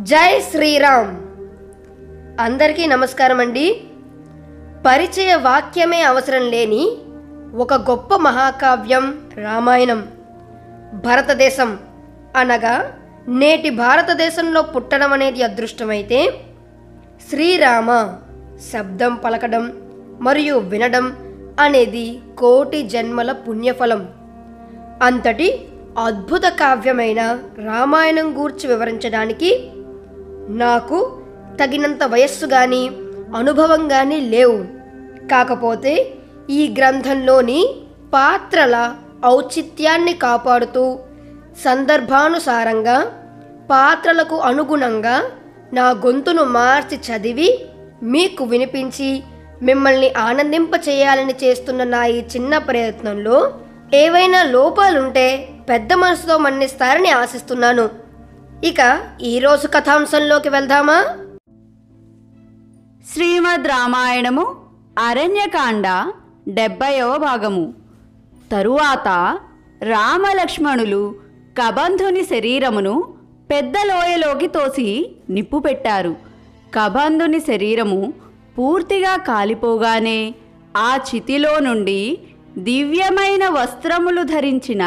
జై శ్రీరామ్. అందరికీ నమస్కారం అండి. పరిచయ వాక్యమే అవసరం లేని ఒక గొప్ప మహాకావ్యం రామాయణం. భారతదేశం అనగా నేటి భారతదేశంలో పుట్టడం అనేది అదృష్టమైతే, శ్రీరామ శబ్దం పలకడం మరియు వినడం అనేది కోటి జన్మల పుణ్యఫలం. అంతటి అద్భుత కావ్యమైన రామాయణం గూర్చి వివరించడానికి నాకు తగినంత వయస్సు కానీ అనుభవం కానీ లేవు. కాకపోతే ఈ గ్రంథంలోని పాత్రల ఔచిత్యాన్ని కాపాడుతూ సందర్భానుసారంగా పాత్రలకు అనుగుణంగా నా గొంతును మార్చి చదివి మీకు వినిపించి మిమ్మల్ని ఆనందింపచేయాలని చేస్తున్న నా ఈ చిన్న ప్రయత్నంలో ఏవైనా లోపాలుంటే పెద్ద మనసుతో మన్నిస్తారని ఆశిస్తున్నాను. ఇక ఈరోజు కథాంశంలోకి వెళ్దామా? శ్రీమద్ రామాయణము అరణ్యకాండ 70వ భాగము. తరువాత రామలక్ష్మణులు కబంధుని శరీరమును పెద్ద లోయలోకి తోసి నిప్పు పెట్టారు. కబంధుని శరీరము పూర్తిగా కాలిపోగానే ఆ చితిలో నుండి దివ్యమైన వస్త్రములు ధరించిన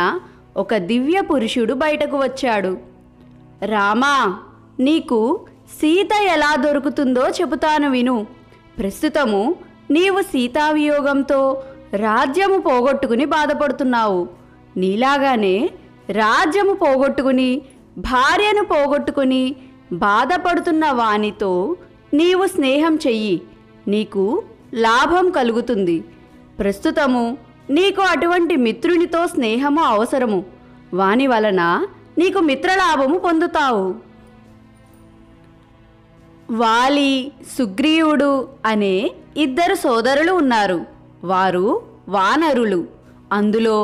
ఒక దివ్య పురుషుడు బయటకు వచ్చాడు. రామా, నీకు సీత ఎలా దొరుకుతుందో చెబుతాను విను. ప్రస్తుతము నీవు సీతావియోగంతో రాజ్యము పోగొట్టుకుని బాధపడుతున్నావు. నీలాగానే రాజ్యము పోగొట్టుకుని భార్యను పోగొట్టుకుని బాధపడుతున్న వానితో నీవు స్నేహం చెయ్యి, నీకు లాభం కలుగుతుంది. ప్రస్తుతము నీకు అటువంటి మిత్రునితో స్నేహము అవసరము. వాని వలన నీకు మిత్రలాభము పొందుతావు. వాలి, సుగ్రీవుడు అనే ఇద్దరు సోదరులు ఉన్నారు. వారు వానరులు. అందులో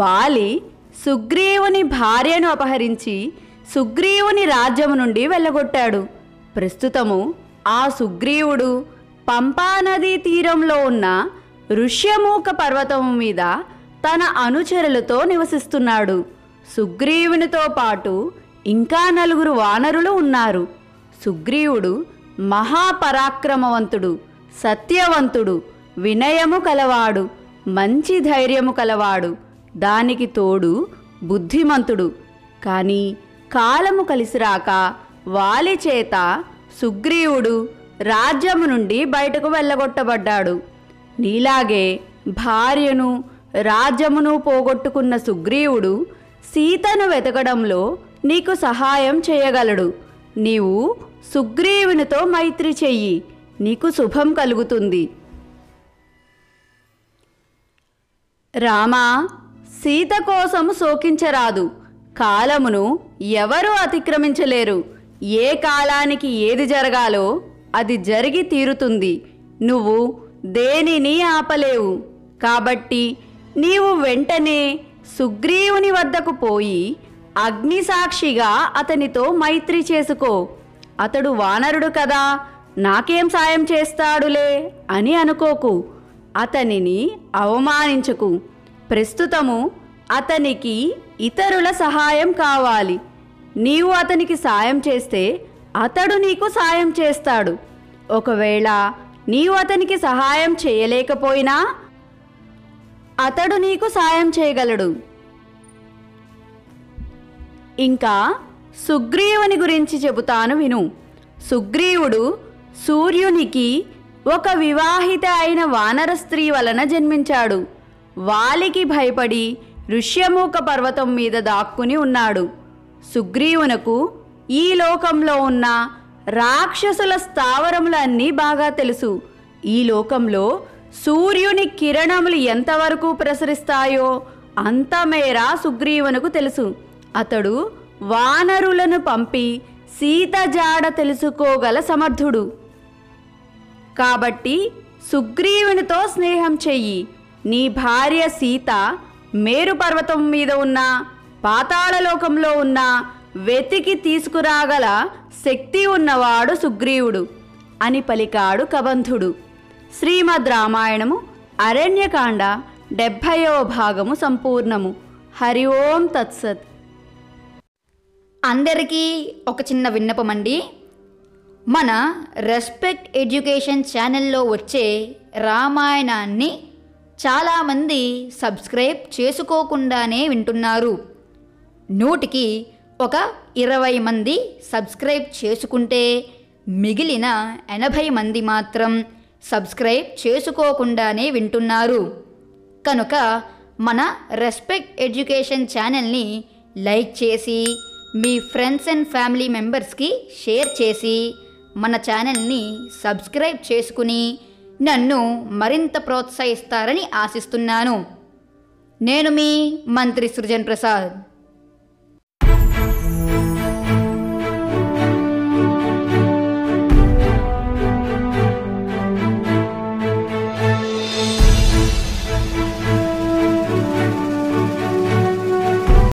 వాలి సుగ్రీవుని భార్యను అపహరించి సుగ్రీవుని రాజ్యము నుండి వెళ్ళగొట్టాడు. ప్రస్తుతము ఆ సుగ్రీవుడు పంపానదీ తీరంలో ఉన్న ఋష్యమూక పర్వతము మీద తన అనుచరులతో నివసిస్తున్నాడు. సుగ్రీవునితో పాటు ఇంకా 4 వానరులు ఉన్నారు. సుగ్రీవుడు మహాపరాక్రమవంతుడు, సత్యవంతుడు, వినయము కలవాడు, మంచి ధైర్యము కలవాడు, దానికి తోడు బుద్ధిమంతుడు. కానీ కాలము కలిసిరాక వాలి చేత సుగ్రీవుడు రాజ్యము నుండి బయటకు వెళ్ళగొట్టబడ్డాడు. నీలాగే భార్యను రాజ్యమును పోగొట్టుకున్న సుగ్రీవుడు సీతను వెతకడంలో నీకు సహాయం చేయగలడు. నీవు సుగ్రీవునితో మైత్రి చెయ్యి, నీకు శుభం కలుగుతుంది. రామా, సీత కోసము శోకించరాదు. కాలమును ఎవరూ అతిక్రమించలేరు. ఏ కాలానికి ఏది జరగాలో అది జరిగి తీరుతుంది. నువ్వు దేనిని ఆపలేవు. కాబట్టి నీవు వెంటనే సుగ్రీవుని వద్దకు పోయి అగ్నిసాక్షిగా అతనితో మైత్రి చేసుకో. అతడు వానరుడు కదా, నాకేం సాయం చేస్తాడులే అని అనుకోకు. అతనిని అవమానించకు. ప్రస్తుతము అతనికి ఇతరుల సహాయం కావాలి. నీవు అతనికి సాయం చేస్తే అతడు నీకు సాయం చేస్తాడు. ఒకవేళ నీవు అతనికి సహాయం చేయలేకపోయినా అతడు నీకు సాయం చేయగలడు. ఇంకా సుగ్రీవుని గురించి చెబుతాను విను. సుగ్రీవుడు సూర్యునికి ఒక వివాహిత అయిన వానర స్త్రీ వలన జన్మించాడు. వాలికి భయపడి ఋష్యమూక పర్వతం మీద దాక్కుని ఉన్నాడు. సుగ్రీవునకు ఈ లోకంలో ఉన్న రాక్షసుల స్థావరములన్నీ బాగా తెలుసు. ఈ లోకంలో సూర్యుని కిరణములు ఎంతవరకు ప్రసరిస్తాయో అంతమేర సుగ్రీవునకు తెలుసు. అతడు వానరులను పంపి సీత జాడ తెలుసుకోగల సమర్థుడు. కాబట్టి సుగ్రీవునితో స్నేహం చెయ్యి. నీ భార్య సీత మేరు పర్వతం మీద ఉన్న పాతాళలోకంలో ఉన్న వెతికి తీసుకురాగల శక్తి ఉన్నవాడు సుగ్రీవుడు అని పలికాడు కబంధుడు. శ్రీమద్ రామాయణము అరణ్యకాండ 70వ భాగము సంపూర్ణము. హరి ఓం తత్సత్. అందరికీ ఒక చిన్న విన్నపం అండి. మన రెస్పెక్ట్ ఎడ్యుకేషన్ ఛానల్లో వచ్చే రామాయణాన్ని చాలామంది సబ్స్క్రైబ్ చేసుకోకుండానే వింటున్నారు. 100కి ఒక 20 మంది సబ్స్క్రైబ్ చేసుకుంటే మిగిలిన 80 మంది మాత్రం సబ్స్క్రైబ్ చేసుకోకుండానే వింటున్నారు. కనుక మన రెస్పెక్ట్ ఎడ్యుకేషన్ ఛానల్ని లైక్ చేసి మీ ఫ్రెండ్స్ అండ్ ఫ్యామిలీ మెంబర్స్కి షేర్ చేసి మన ఛానల్ని సబ్స్క్రైబ్ చేసుకుని నన్ను మరింత ప్రోత్సహిస్తారని ఆశిస్తున్నాను. నేను మీ మంత్రి సృజన్ ప్రసాద్.